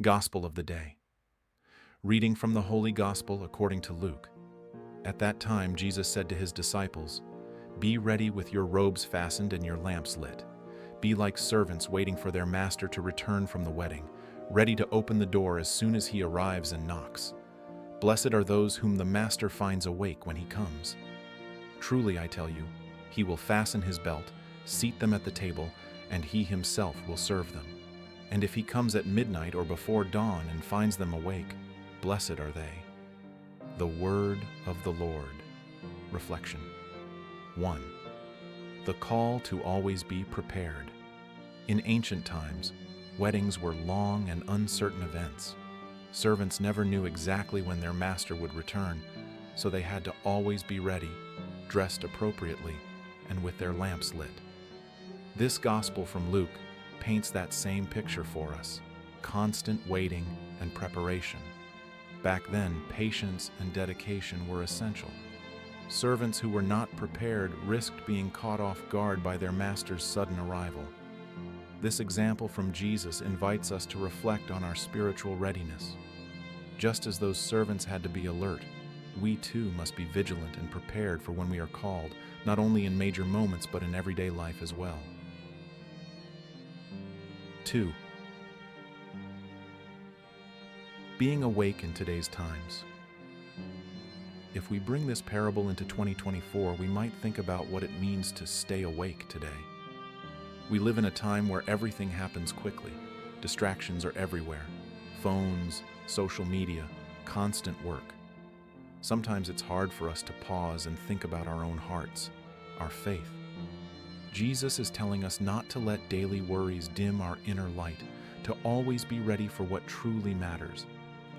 Gospel of the Day. Reading from the Holy Gospel according to Luke. At that time Jesus said to his disciples, "Be ready with your robes fastened and your lamps lit. Be like servants waiting for their master to return from the wedding, ready to open the door as soon as he arrives and knocks. Blessed are those whom the master finds awake when he comes. Truly, I tell you, he will fasten his belt, seat them at the table, and he himself will serve them. And if he comes at midnight or before dawn and finds them awake, blessed are they." The Word of the Lord. Reflection. 1. The call to always be prepared. In ancient times, weddings were long and uncertain events. Servants never knew exactly when their master would return, so they had to always be ready, dressed appropriately, and with their lamps lit. This gospel from Luke paints that same picture for us: constant waiting and preparation. Back then, patience and dedication were essential. Servants who were not prepared risked being caught off guard by their master's sudden arrival. This example from Jesus invites us to reflect on our spiritual readiness. Just as those servants had to be alert, we too must be vigilant and prepared for when we are called, not only in major moments but in everyday life as well. 2. Being awake in today's times. If we bring this parable into 2024, we might think about what it means to stay awake today. We live in a time where everything happens quickly. Distractions are everywhere. Phones, social media, constant work. Sometimes it's hard for us to pause and think about our own hearts, our faith. Jesus is telling us not to let daily worries dim our inner light, to always be ready for what truly matters,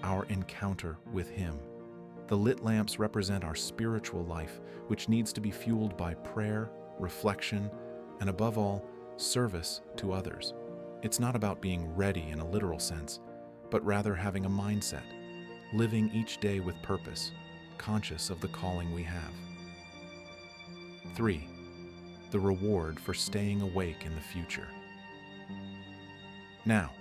our encounter with Him. The lit lamps represent our spiritual life, which needs to be fueled by prayer, reflection, and above all, service to others. It's not about being ready in a literal sense, but rather having a mindset, living each day with purpose, conscious of the calling we have. 3. The reward for staying awake in the future. Now,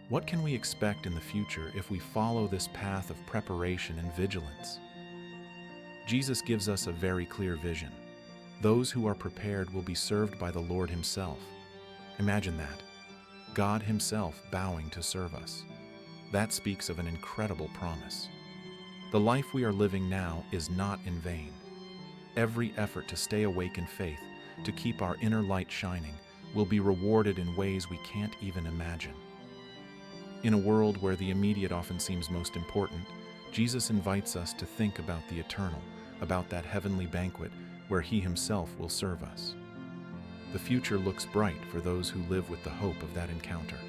what can we expect in the future if we follow this path of preparation and vigilance? Jesus gives us a very clear vision. Those who are prepared will be served by the Lord Himself. Imagine that. God Himself bowing to serve us. That speaks of an incredible promise. The life we are living now is not in vain. Every effort to stay awake in faith, to keep our inner light shining, will be rewarded in ways we can't even imagine. In a world where the immediate often seems most important, Jesus invites us to think about the eternal, about that heavenly banquet where He Himself will serve us. The future looks bright for those who live with the hope of that encounter.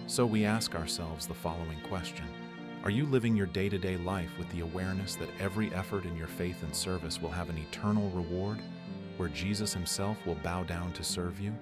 So we ask ourselves the following question: are you living your day-to-day life with the awareness that every effort in your faith and service will have an eternal reward, where Jesus Himself will bow down to serve you?